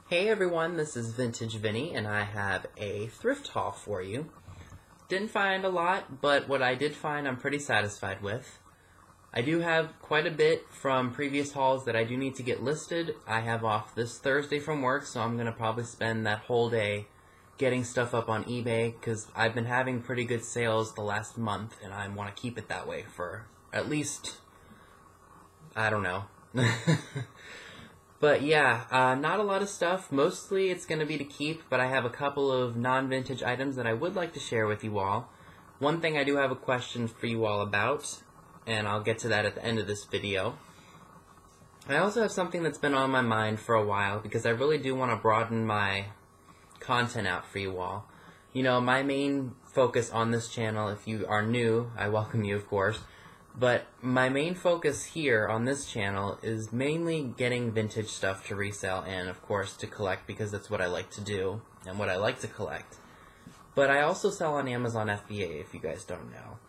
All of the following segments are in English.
Hey everyone, this is Vintage Vinny, and I have a thrift haul for you. Didn't find a lot, but what I did find I'm pretty satisfied with. I do have quite a bit from previous hauls that I do need to get listed. I have off this Thursday from work, so I'm going to probably spend that whole day getting stuff up on eBay, because I've been having pretty good sales the last month, and I want to keep it that way for at least, I don't know. But yeah, not a lot of stuff. Mostly it's going to be to keep, but I have a couple of non-vintage items that I would like to share with you all. One thing I do have a question for you all about, and I'll get to that at the end of this video. I also have something that's been on my mind for a while, because I really do want to broaden my content out for you all. You know, my main focus on this channel, if you are new, I welcome you of course, but my main focus here on this channel is mainly getting vintage stuff to resell and, of course, to collect, because that's what I like to do and what I like to collect. But I also sell on Amazon FBA, if you guys don't know.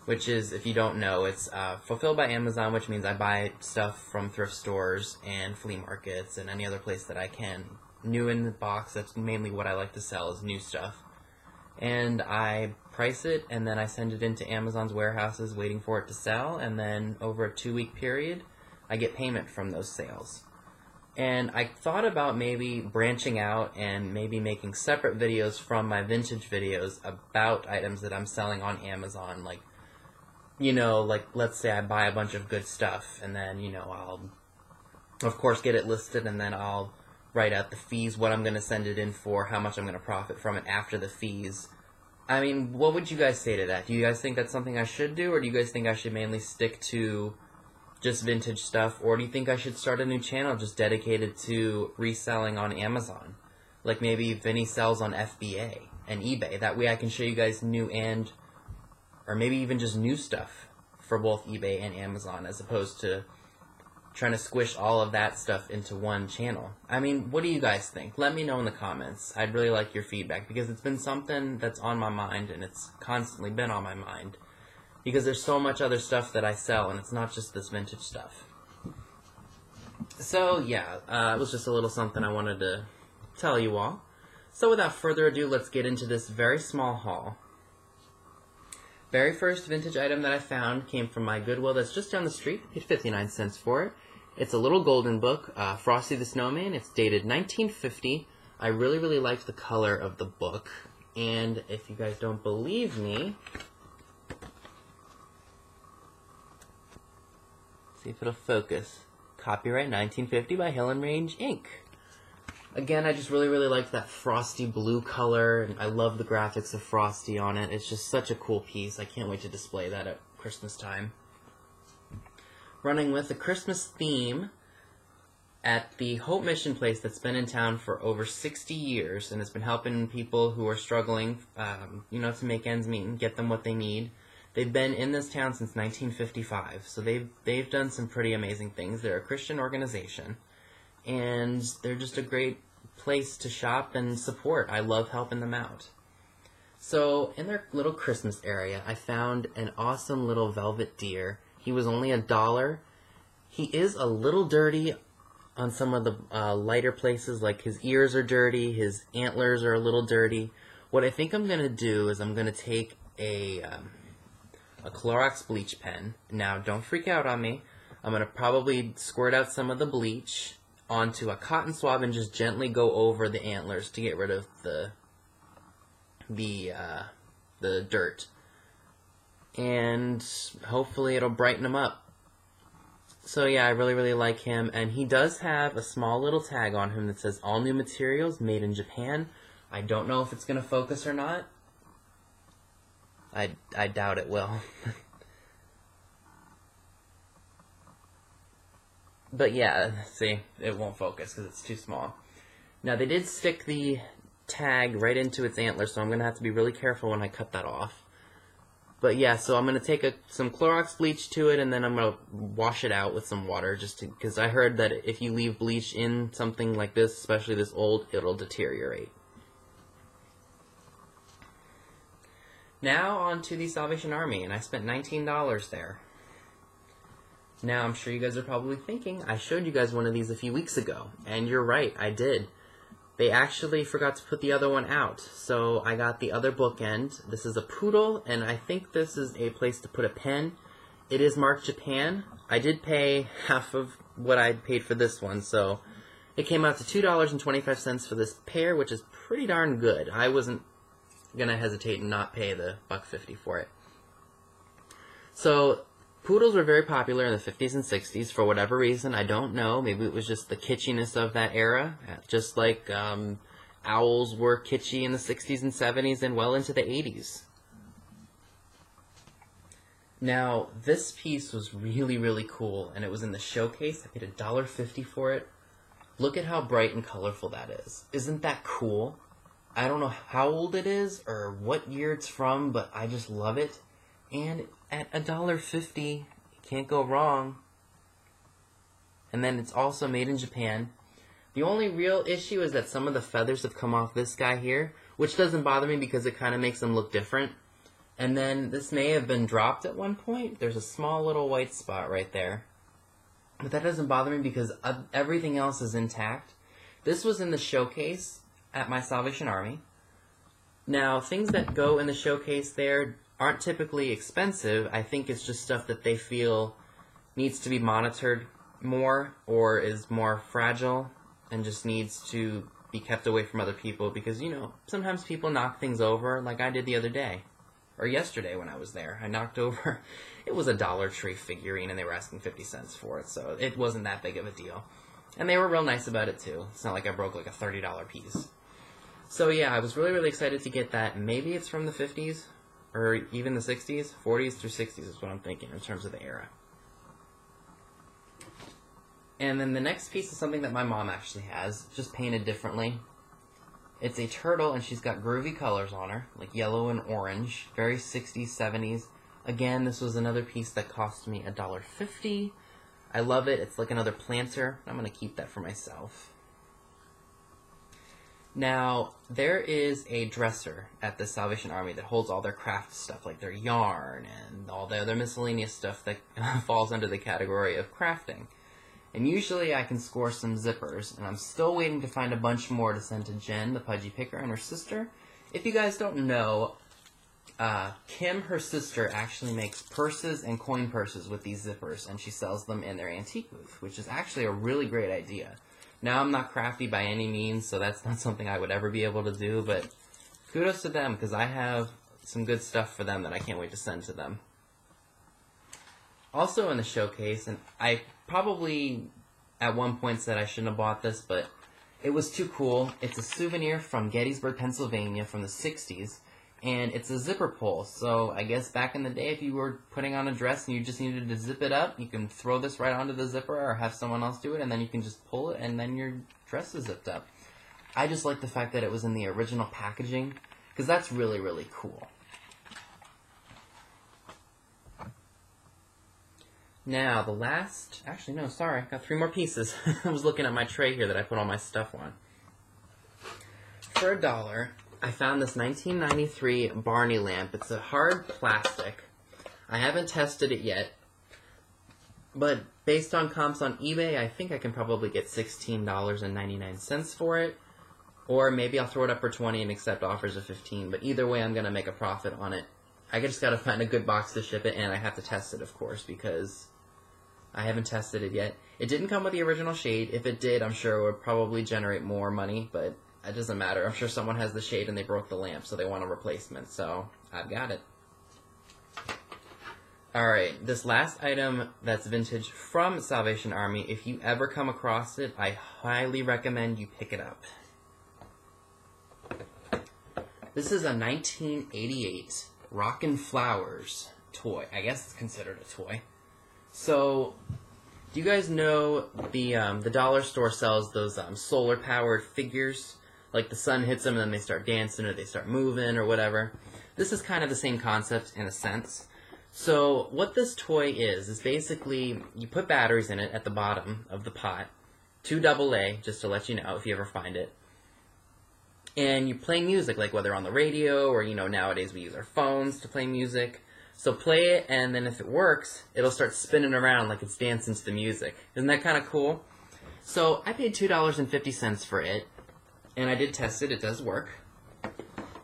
Which is, if you don't know, it's fulfilled by Amazon, which means I buy stuff from thrift stores and flea markets and any other place that I can. New in the box, that's mainly what I like to sell, is new stuff. And I price it, and then I send it into Amazon's warehouses waiting for it to sell, and then over a 2-week period, I get payment from those sales. And I thought about maybe branching out and maybe making separate videos from my vintage videos about items that I'm selling on Amazon, like, you know, like, let's say I buy a bunch of good stuff, and then, you know, I'll, of course, get it listed, and then I'll write out the fees, what I'm going to send it in for, how much I'm going to profit from it after the fees. I mean, what would you guys say to that? Do you guys think that's something I should do, or do you guys think I should mainly stick to just vintage stuff, or do you think I should start a new channel just dedicated to reselling on Amazon? Like maybe Vinny sells on FBA and eBay. That way I can show you guys new and, or maybe even just new stuff for both eBay and Amazon, as opposed to trying to squish all of that stuff into one channel. I mean, what do you guys think? Let me know in the comments. I'd really like your feedback, because it's been something that's on my mind, and it's constantly been on my mind, because there's so much other stuff that I sell, and it's not just this vintage stuff. So yeah, it was just a little something I wanted to tell you all. So without further ado, let's get into this very small haul. Very first vintage item that I found came from my Goodwill that's just down the street. I paid 59 cents for it. It's a little golden book, Frosty the Snowman. It's dated 1950. I really liked the color of the book. And if you guys don't believe me, see if it'll focus. Copyright 1950 by Hill and Range Inc. Again, I just really liked that frosty blue color, and I love the graphics of Frosty on it. It's just such a cool piece. I can't wait to display that at Christmas time. Running with a Christmas theme at the Hope Mission place that's been in town for over 60 years, and it's been helping people who are struggling, you know, to make ends meet and get them what they need. They've been in this town since 1955, so they've done some pretty amazing things. They're a Christian organization, and they're just a great place to shop and support. I love helping them out. So in their little Christmas area, I found an awesome little velvet deer. He was only $1. He is a little dirty on some of the lighter places, like his ears are dirty, his antlers are a little dirty. What I think I'm going to do is I'm going to take a Clorox bleach pen. Now, don't freak out on me. I'm going to probably squirt out some of the bleach onto a cotton swab and just gently go over the antlers to get rid of the dirt. And hopefully it'll brighten him up. So yeah, I really like him, and he does have a small little tag on him that says all new materials made in Japan. I don't know if it's going to focus or not. I doubt it will. But yeah, see, it won't focus because it's too small. Now, they did stick the tag right into its antler, so I'm going to have to be really careful when I cut that off. But yeah, so I'm going to take some Clorox bleach to it, and then I'm going to wash it out with some water, just because I heard that if you leave bleach in something like this, especially this old, it'll deteriorate. Now on to the Salvation Army, and I spent $19 there. Now, I'm sure you guys are probably thinking, I showed you guys one of these a few weeks ago, and you're right, I did. they actually forgot to put the other one out. So I got the other bookend. This is a poodle, and I think this is a place to put a pen. It is marked Japan. I did pay half of what I paid for this one, so it came out to $2.25 for this pair, which is pretty darn good. I wasn't gonna hesitate and not pay the $1.50 for it. So poodles were very popular in the 50s and 60s for whatever reason. I don't know. Maybe it was just the kitschiness of that era, just like owls were kitschy in the 60s and 70s and well into the 80s. Now, this piece was really, really cool, and it was in the showcase. I paid $1.50 for it. Look at how bright and colorful that is. Isn't that cool? I don't know how old it is or what year it's from, but I just love it. And at $1.50, you can't go wrong. And then it's also made in Japan. The only real issue is that some of the feathers have come off this guy here, which doesn't bother me because it kind of makes them look different. And then this may have been dropped at one point. There's a small little white spot right there. But that doesn't bother me because everything else is intact. This was in the showcase at my Salvation Army. Now, things that go in the showcase there aren't typically expensive. I think it's just stuff that they feel needs to be monitored more or is more fragile and just needs to be kept away from other people because, you know, sometimes people knock things over like I did the other day. Or yesterday when I was there. I knocked over, it was a Dollar Tree figurine and they were asking 50 cents for it, so it wasn't that big of a deal. And they were real nice about it too. It's not like I broke like a $30 piece. So yeah, I was really, really excited to get that. Maybe it's from the 50s, or even the 60s. 40s through 60s is what I'm thinking in terms of the era. And then the next piece is something that my mom actually has, just painted differently. It's a turtle, and she's got groovy colors on her, like yellow and orange, very 60s, 70s. Again, this was another piece that cost me $1.50. I love it. It's like another planter. I'm going to keep that for myself. Now, there is a dresser at the Salvation Army that holds all their craft stuff, like their yarn and all the other miscellaneous stuff that falls under the category of crafting. And usually I can score some zippers, and I'm still waiting to find a bunch more to send to Jen, the Pudgy Picker, and her sister. If you guys don't know, Kim, her sister, actually makes purses and coin purses with these zippers, and she sells them in their antique booth, which is actually a really great idea. Now, I'm not crafty by any means, so that's not something I would ever be able to do, but kudos to them, because I have some good stuff for them that I can't wait to send to them. Also in the showcase, and I probably at one point said I shouldn't have bought this, but it was too cool. It's a souvenir from Gettysburg, Pennsylvania from the 60s, and it's a zipper pull. So I guess back in the day, if you were putting on a dress and you just needed to zip it up, you can throw this right onto the zipper or have someone else do it, and then you can just pull it, and then your dress is zipped up. I just like the fact that it was in the original packaging, because that's really, really cool. Now, the last... Actually, no, sorry. Got 3 more pieces. I was looking at my tray here that I put all my stuff on. For $1, I found this 1993 Barney lamp. It's a hard plastic. I haven't tested it yet. But based on comps on eBay, I think I can probably get $16.99 for it. Or maybe I'll throw it up for $20 and accept offers of $15. But either way, I'm going to make a profit on it. I just got to find a good box to ship it, and I have to test it, of course, because I haven't tested it yet. It didn't come with the original shade. If it did, I'm sure it would probably generate more money, but it doesn't matter. I'm sure someone has the shade and they broke the lamp, so they want a replacement, so I've got it. Alright, this last item that's vintage from Salvation Army, if you ever come across it, I highly recommend you pick it up. This is a 1988 Rockin' Flowers toy. I guess it's considered a toy. So, do you guys know the dollar store sells those solar-powered figures? Like the sun hits them and then they start dancing or they start moving or whatever. This is kind of the same concept in a sense. So, what this toy is basically you put batteries in it at the bottom of the pot. 2 AA, just to let you know if you ever find it. And you play music, like whether on the radio or, you know, nowadays we use our phones to play music. So play it, and then if it works, it'll start spinning around like it's dancing to the music. Isn't that kind of cool? So I paid $2.50 for it, And I did test it. It does work.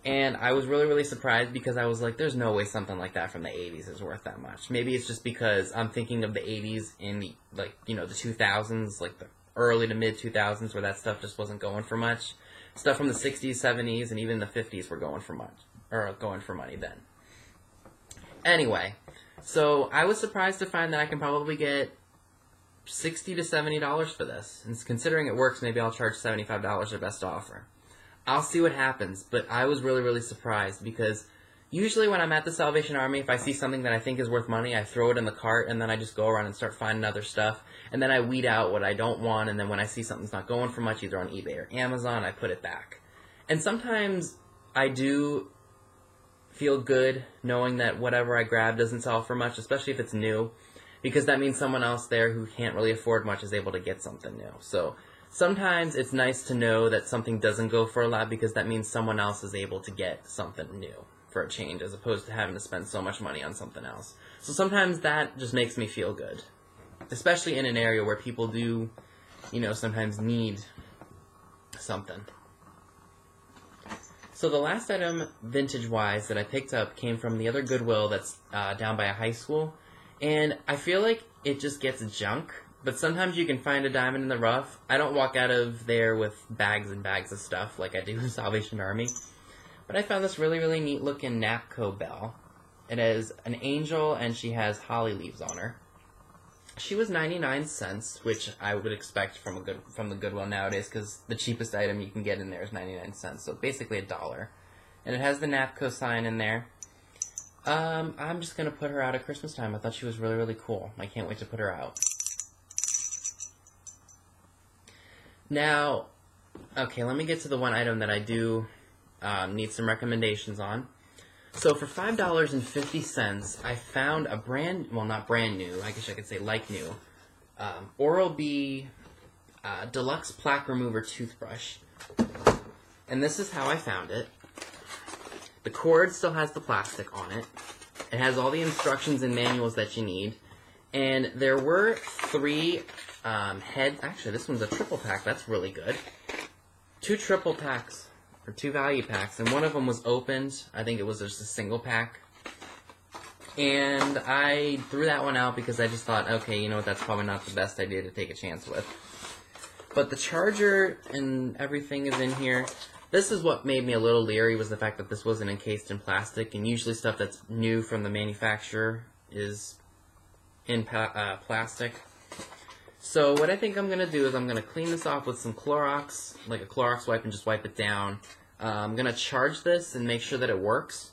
And I was really, really surprised because I was like, there's no way something like that from the 80s is worth that much. Maybe it's just because I'm thinking of the 80s in the, like, you know, the 2000s, like the early to mid 2000s where that stuff just wasn't going for much. Stuff from the 60s, 70s, and even the 50s were going for money then. Anyway, so I was surprised to find that I can probably get $60 to $70 for this. And considering it works, maybe I'll charge $75 or best offer. I'll see what happens, but I was really, really surprised because usually when I'm at the Salvation Army, if I see something that I think is worth money, I throw it in the cart, and then I just go around and start finding other stuff, and then I weed out what I don't want, and then when I see something's not going for much, either on eBay or Amazon, I put it back. And sometimes I do feel good knowing that whatever I grab doesn't sell for much, especially if it's new, because that means someone else there who can't really afford much is able to get something new. So sometimes it's nice to know that something doesn't go for a lot because that means someone else is able to get something new for a change as opposed to having to spend so much money on something else. So sometimes that just makes me feel good, especially in an area where people do, you know, sometimes need something. So the last item, vintage-wise, that I picked up came from the other Goodwill that's down by a high school, and I feel like it just gets junk. But sometimes you can find a diamond in the rough. I don't walk out of there with bags and bags of stuff like I do in Salvation Army. But I found this really, really neat looking Napco bell. It has an angel and she has holly leaves on her. She was 99 cents, which I would expect from the Goodwill nowadays because the cheapest item you can get in there is 99 cents. So basically $1. And it has the Napco sign in there. I'm just going to put her out at Christmas time. I thought she was really, really cool. I can't wait to put her out. Now, okay, let me get to the one item that I do need some recommendations on. So for $5.50, I found a not brand new, I guess I could say like new, Oral-B Deluxe Plaque Remover Toothbrush. And this is how I found it. The cord still has the plastic on it. It has all the instructions and manuals that you need. And there were 3 actually this one's a triple pack, that's really good. 2 triple packs, or 2 value packs, and one of them was opened. I think it was just a single pack. And I threw that one out because I just thought, okay, you know what, that's probably not the best idea to take a chance with. But the charger and everything is in here. This is what made me a little leery, was the fact that this wasn't encased in plastic, and usually stuff that's new from the manufacturer is in plastic. So what I think I'm going to do is I'm going to clean this off with some Clorox, like a Clorox wipe, and just wipe it down. I'm going to charge this and make sure that it works.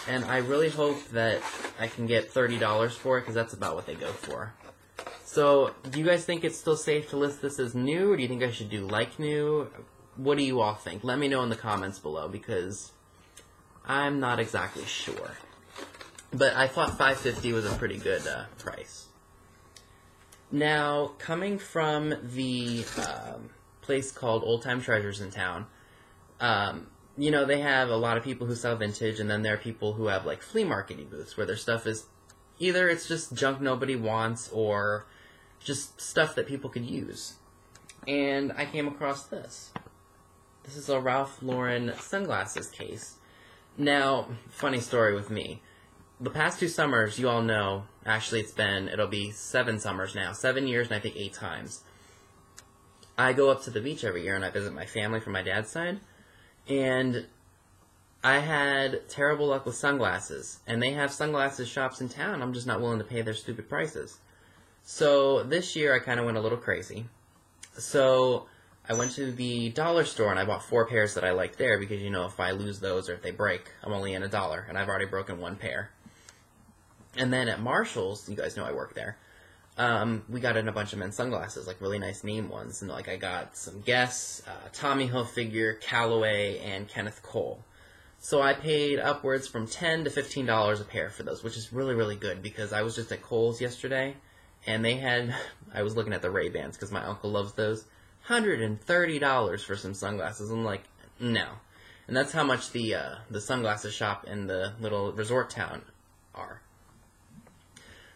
And I really hope that I can get $30 for it, because that's about what they go for. So do you guys think it's still safe to list this as new, or do you think I should do like new? What do you all think? Let me know in the comments below, because I'm not exactly sure. But I thought $5.50 was a pretty good price. Now, coming from the place called Old Time Treasures in town, you know, they have a lot of people who sell vintage, and then there are people who have, like, flea marketing booths, where their stuff is either it's just junk nobody wants, or just stuff that people could use. And I came across this. This is a Ralph Lauren sunglasses case. Now, funny story with me. The past 2 summers, you all know, actually it'll be 7 summers now, 7 years and I think 8 times. I go up to the beach every year and I visit my family from my dad's side, and I had terrible luck with sunglasses, and they have sunglasses shops in town. I'm just not willing to pay their stupid prices. So this year I kind of went a little crazy. So I went to the dollar store and I bought 4 pairs that I liked there, because, you know, if I lose those or if they break, I'm only in $1, and I've already broken 1 pair. And then at Marshall's, you guys know I work there, we got in a bunch of men's sunglasses, like really nice name ones. And like I got some Guess, Tommy Hilfiger, Callaway, and Kenneth Cole. So I paid upwards from $10 to $15 a pair for those, which is really, really good, because I was just at Kohl's yesterday, and they had, I was looking at the Ray-Bans, because my uncle loves those, $130 for some sunglasses. I'm like, no. And that's how much the sunglasses shop in the little resort town are.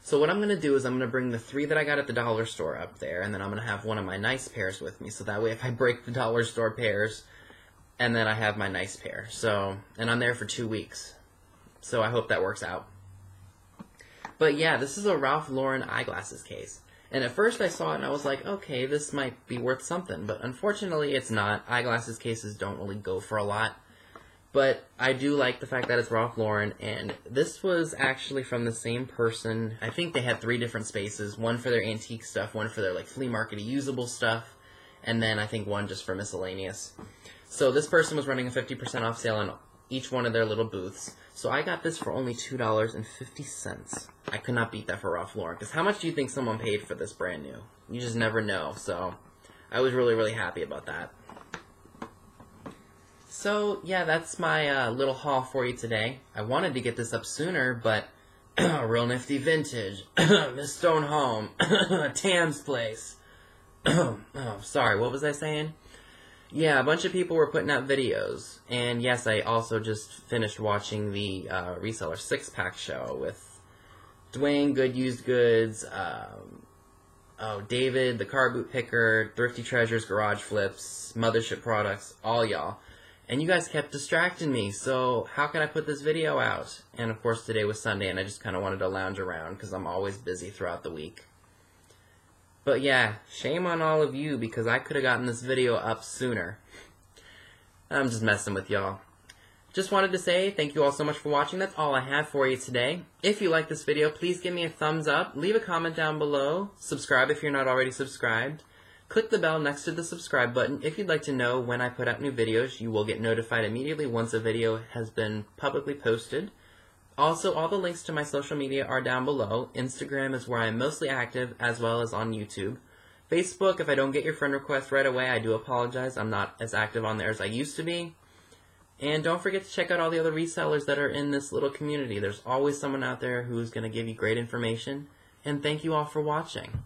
So what I'm going to do is I'm going to bring the 3 that I got at the dollar store up there, and then I'm going to have one of my nice pairs with me, so that way if I break the dollar store pairs, and then I have my nice pair. So, and I'm there for 2 weeks. So I hope that works out. But yeah, this is a Ralph Lauren eyeglasses case. And at first I saw it and I was like, okay, this might be worth something. But unfortunately it's not. Eyeglasses cases don't really go for a lot. But I do like the fact that it's Ralph Lauren, and this was actually from the same person. I think they had 3 different spaces, one for their antique stuff, one for their like flea market usable stuff, and then I think one just for miscellaneous. So this person was running a 50% off sale on each one of their little booths. So I got this for only $2.50. I could not beat that for Ralph Lauren, because how much do you think someone paid for this brand new? You just never know, so I was really, really happy about that. So, yeah, that's my little haul for you today. I wanted to get this up sooner, but Real Nifty Vintage, Miss Stone Home, Tam's Place. Oh, sorry, what was I saying? Yeah, a bunch of people were putting out videos. And yes, I also just finished watching the Reseller 6-pack show with Dwayne, Good Used Goods, David, the Car Boot Picker, Thrifty Treasures, Garage Flips, Mothership Products, all y'all. And you guys kept distracting me, so how can I put this video out? And of course today was Sunday and I just kind of wanted to lounge around because I'm always busy throughout the week. But yeah, shame on all of you because I could have gotten this video up sooner. I'm just messing with y'all. Just wanted to say thank you all so much for watching. That's all I have for you today. If you like this video, please give me a thumbs up, leave a comment down below, subscribe if you're not already subscribed. Click the bell next to the subscribe button if you'd like to know when I put out new videos. You will get notified immediately once a video has been publicly posted. Also, all the links to my social media are down below. Instagram is where I'm mostly active, as well as on YouTube. Facebook, if I don't get your friend request right away, I do apologize. I'm not as active on there as I used to be. And don't forget to check out all the other resellers that are in this little community. There's always someone out there who's going to give you great information. And thank you all for watching.